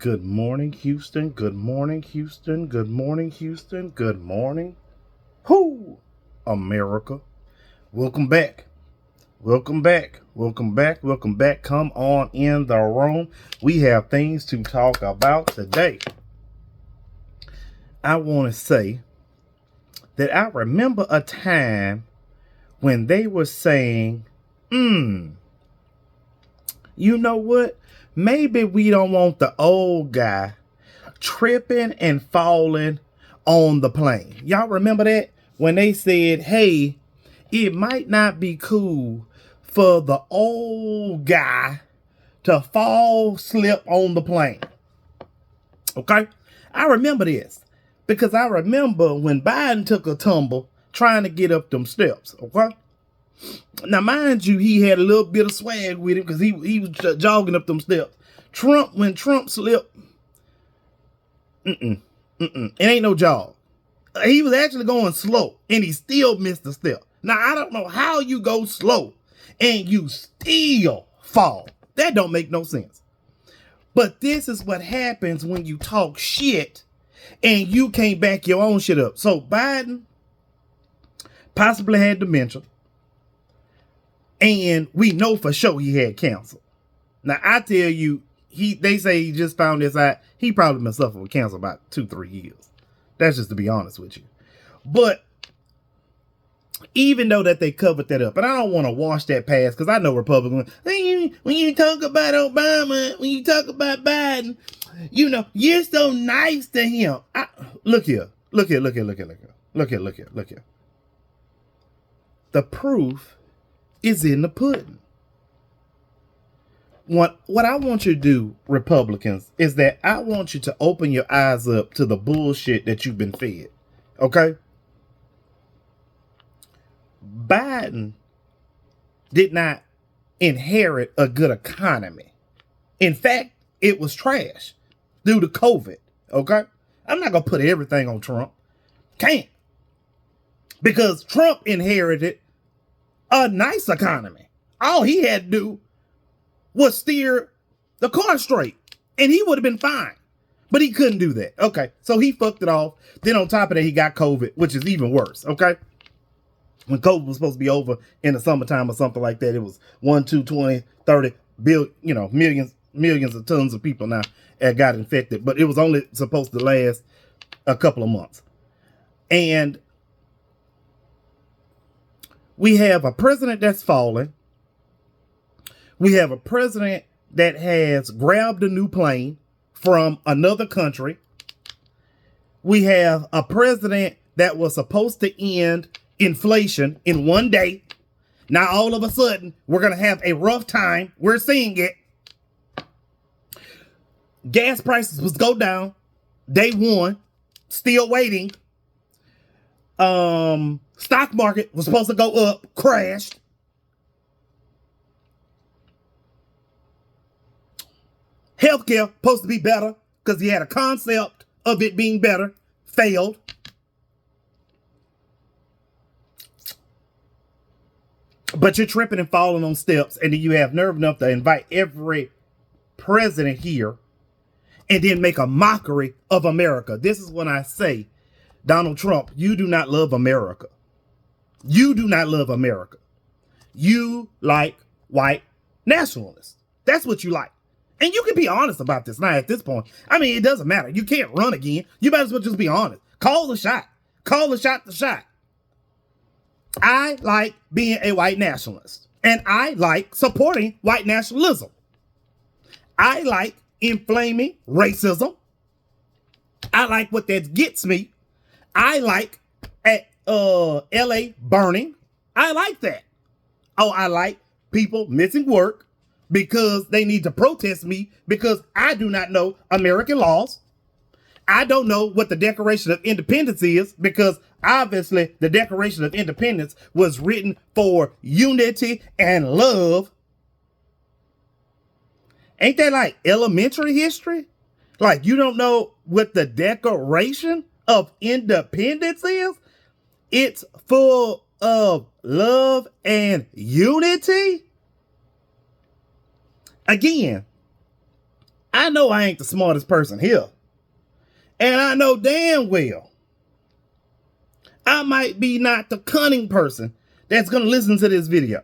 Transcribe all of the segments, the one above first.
Good morning, Houston. Good morning, Houston. Good morning, Houston. Good morning. Whoo! America. Welcome back. Welcome back. Welcome back. Welcome back. Come on in the room. We have things to talk about today. I want to say that I remember a time when they were saying, you know what? Maybe we don't want the old guy tripping and falling on the plane. Y'all remember that? When they said, hey, it might not be cool for the old guy to slip on the plane. Okay? I remember this because I remember when Biden took a tumble trying to get up them steps. Okay? Now, mind you, he had a little bit of swag with him because he was jogging up them steps. When Trump slipped, it ain't no jog. He was actually going slow, and he still missed the step. Now, I don't know how you go slow, and you still fall. That don't make no sense. But this is what happens when you talk shit, and you can't back your own shit up. So, Biden possibly had dementia. And we know for sure he had cancer. Now, I tell you, they say he just found this out. He probably been suffering with cancer about 2-3 years. That's just to be honest with you. But even though that they covered that up, and I don't want to wash that past because I know Republicans, when you talk about Obama, when you talk about Biden, you know, you're so nice to him. Look here. The proof is in the pudding. What I want you to do, Republicans, is that I want you to open your eyes up to the bullshit that you've been fed. Okay? Biden did not inherit a good economy. In fact, it was trash due to COVID. Okay? I'm not going to put everything on Trump. Can't. Because Trump inherited a nice economy. All he had to do was steer the car straight, and he would have been fine. But he couldn't do that. Okay, so he fucked it off. Then on top of that, he got COVID, which is even worse. Okay, when COVID was supposed to be over in the summertime or something like that, it was 1, 2, 20, 30 millions of tons of people now got infected, but it was only supposed to last a couple of months. And we have a president that's fallen. We have a president that has grabbed a new plane from another country. We have a president that was supposed to end inflation in one day. Now, all of a sudden, we're going to have a rough time. We're seeing it. Gas prices was go down. Day one. Still waiting. Stock market was supposed to go up, crashed. Healthcare supposed to be better because he had a concept of it being better, failed. But you're tripping and falling on steps, and then you have nerve enough to invite every president here and then make a mockery of America. This is when I say, Donald Trump, you do not love America. You do not love America. You like white nationalists. That's what you like. And you can be honest about this now at this point. I mean, it doesn't matter. You can't run again. You might as well just be honest. Call the shot. Call the shot. I like being a white nationalist. And I like supporting white nationalism. I like inflaming racism. I like what that gets me. I like at LA burning. I like that. Oh, I like people missing work because they need to protest me because I do not know American laws. I don't know what the Declaration of Independence is because obviously the Declaration of Independence was written for unity and love. Ain't that like elementary history? Like you don't know what the Declaration of Independence is? It's full of love and unity. Again, I know I ain't the smartest person here. And I know damn well I might be not the cunning person that's going to listen to this video.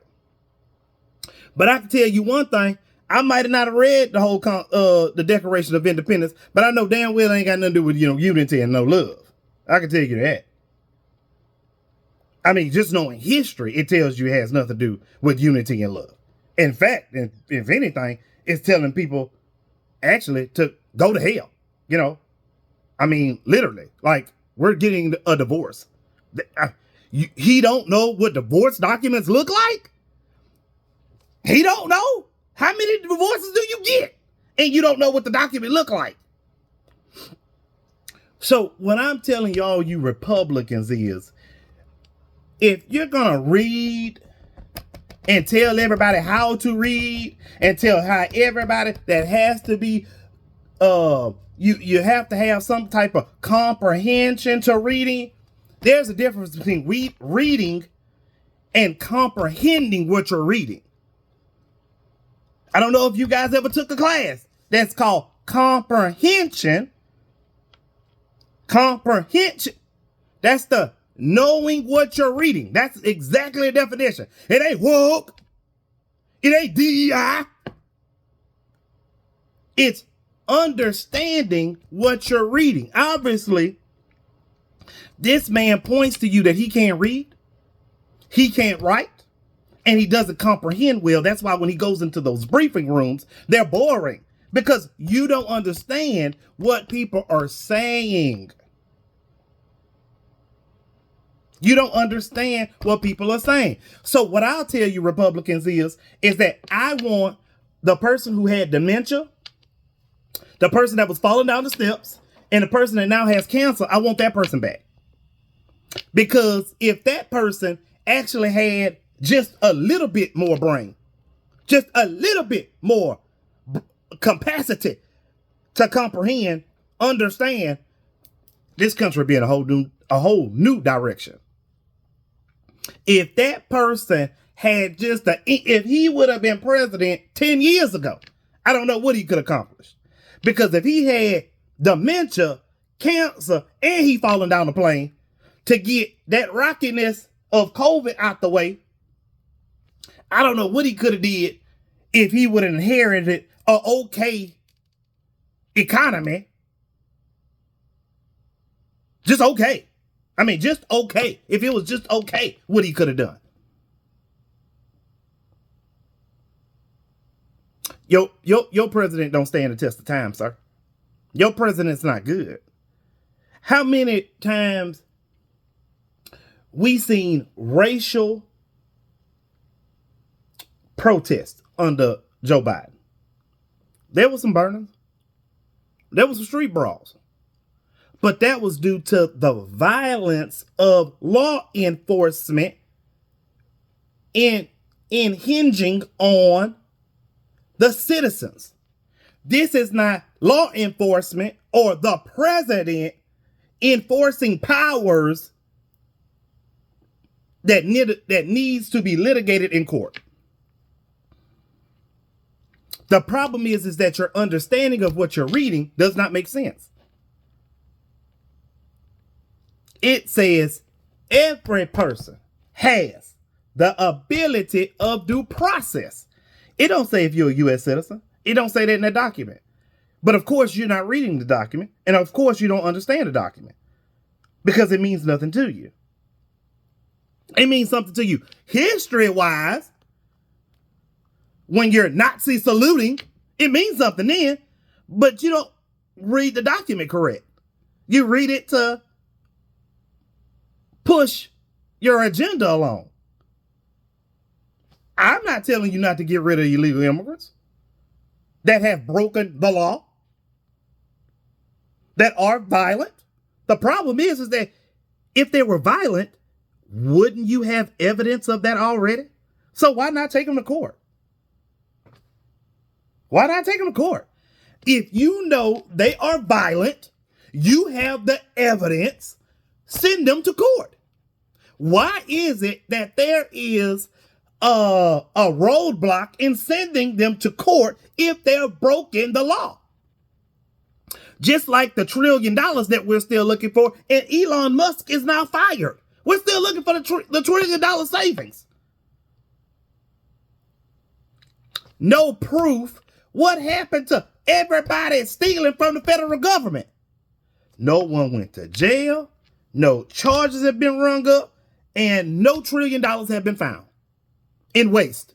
But I can tell you one thing. I might not have read the whole the Declaration of Independence, but I know damn well it ain't got nothing to do with, unity and no love. I can tell you that. I mean, just knowing history, it tells you it has nothing to do with unity and love. In fact, if anything, it's telling people actually to go to hell. I mean, literally, like, we're getting a divorce. He don't know what divorce documents look like? He don't know? How many divorces do you get? And you don't know what the document look like. So what I'm telling y'all, you Republicans, is if you're going to read and tell everybody how to read and tell how everybody that has to be, you have to have some type of comprehension to reading. There's a difference between reading and comprehending what you're reading. I don't know if you guys ever took a class that's called comprehension. Comprehension. That's the knowing what you're reading. That's exactly the definition. It ain't woke. It ain't DEI. It's understanding what you're reading. Obviously, this man points to you that he can't read, he can't write, and he doesn't comprehend well. That's why when he goes into those briefing rooms, they're boring, because you don't understand what people are saying. You don't understand what people are saying. So what I'll tell you, Republicans, is that I want the person who had dementia, the person that was falling down the steps, and the person that now has cancer. I want that person back. Because if that person actually had just a little bit more brain, just a little bit more capacity to comprehend, understand, this country would be in a whole new direction. If that person had if he would have been president 10 years ago, I don't know what he could accomplish. Because if he had dementia, cancer, and he falling down the plane to get that rockiness of COVID out the way, I don't know what he could have did if he would have inherited an okay economy. Just okay. I mean, just okay. If it was just okay, what he could have done. Your president don't stand the test of time, sir. Your president's not good. How many times we seen racial protests under Joe Biden? There was some burnings. There was some street brawls. But that was due to the violence of law enforcement in hinging on the citizens. This is not law enforcement or the president enforcing powers that needs to be litigated in court. The problem is that your understanding of what you're reading does not make sense. It says every person has the ability of due process. It don't say if you're a U.S. citizen. It don't say that in the document. But of course, you're not reading the document. And of course, you don't understand the document. Because it means nothing to you. It means something to you history-wise. When you're Nazi saluting, it means something then. But you don't read the document correct. You read it to push your agenda along. I'm not telling you not to get rid of illegal immigrants that have broken the law, that are violent. The problem is that if they were violent, wouldn't you have evidence of that already? So why not take them to court? Why not take them to court? If you know they are violent, you have the evidence, send them to court. Why is it that there is a roadblock in sending them to court if they're broken the law? Just like the $1 trillion that we're still looking for, and Elon Musk is now fired. We're still looking for the $1 trillion savings. No proof. What happened to everybody stealing from the federal government? No one went to jail. No charges have been rung up. And no $1 trillion have been found in waste.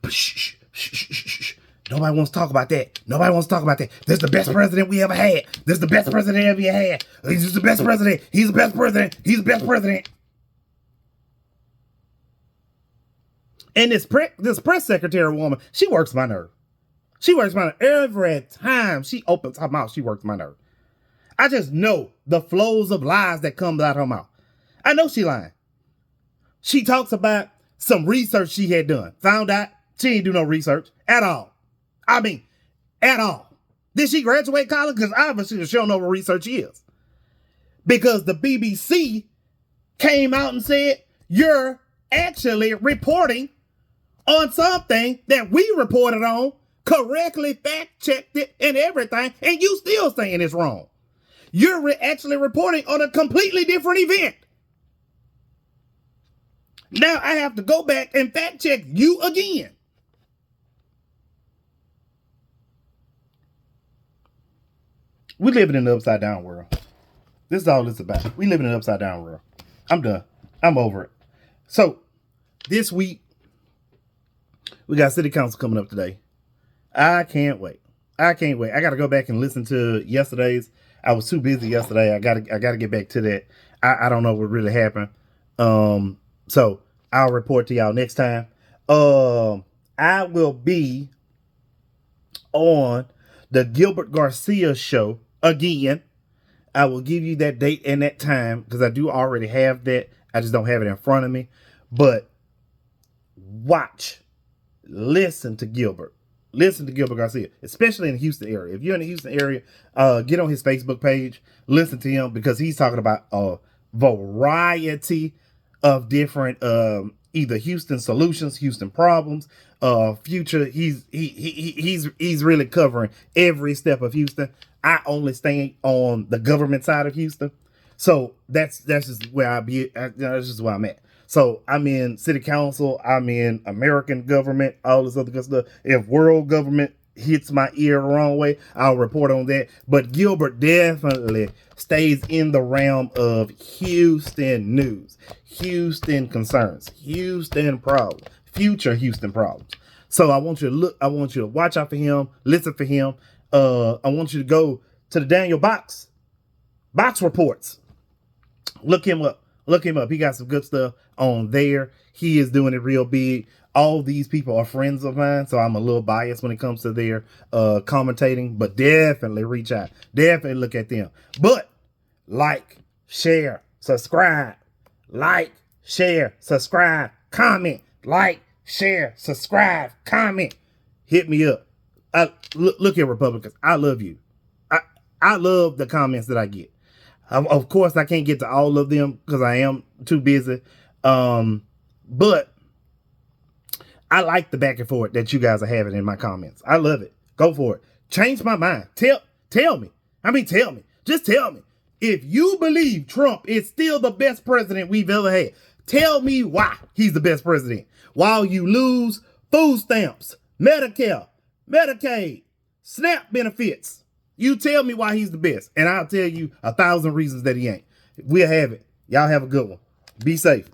Shh, shh, shh, shh, shh. Nobody wants to talk about that. Nobody wants to talk about that. This is the best president we ever had. This is the best president ever had. He's the best president. He's the best president. He's the best president. And this press secretary woman, she works my nerve. She works my nerve. Every time she opens her mouth, she works my nerve. I just know the flows of lies that comes out her mouth. I know she lying. She talks about some research she had done. Found out she ain't do no research at all. I mean, at all. Did she graduate college? Because obviously she don't know what research is. Because the BBC came out and said, you're actually reporting on something that we reported on, correctly fact-checked it and everything, and you still saying it's wrong. You're actually reporting on a completely different event. Now I have to go back and fact-check you again. We live in an upside-down world. This is all it's about. We live in an upside-down world. I'm done. I'm over it. So, this week, we got city council coming up today. I can't wait. I can't wait. I got to go back and listen to yesterday's. I was too busy yesterday. I gotta get back to that. I don't know what really happened. So I'll report to y'all next time. I will be on the Gilbert Garcia show again. I will give you that date and that time because I do already have that. I just don't have it in front of me. But listen to Gilbert. Listen to Gilbert Garcia, especially in the Houston area. If you're in the Houston area, get on his Facebook page. Listen to him because he's talking about a variety of different either Houston solutions, Houston problems, future. He's really covering every step of Houston. I only stay on the government side of Houston, so that's just where I be. That's just where I'm at. So I'm in city council, I'm in American government, all this other good stuff. If world government hits my ear the wrong way, I'll report on that. But Gilbert definitely stays in the realm of Houston news, Houston concerns, Houston problems, future Houston problems. So I want you to watch out for him, listen for him. I want you to go to the Daniel Box reports. Look him up. Look him up. He got some good stuff on there. He is doing it real big. All these people are friends of mine, so I'm a little biased when it comes to their commentating, but definitely reach out. Definitely look at them. But like, share, subscribe. Like, share, subscribe, comment. Like, share, subscribe, comment. Hit me up. Look at Republicans. I love you. I love the comments that I get. Of course, I can't get to all of them because I am too busy. But I like the back and forth that you guys are having in my comments. I love it. Go for it. Change my mind. Tell me. Tell me. Just tell me. If you believe Trump is still the best president we've ever had, tell me why he's the best president. While you lose food stamps, Medicare, Medicaid, SNAP benefits. You tell me why he's the best, and I'll tell you 1,000 reasons that he ain't. We'll have it. Y'all have a good one. Be safe.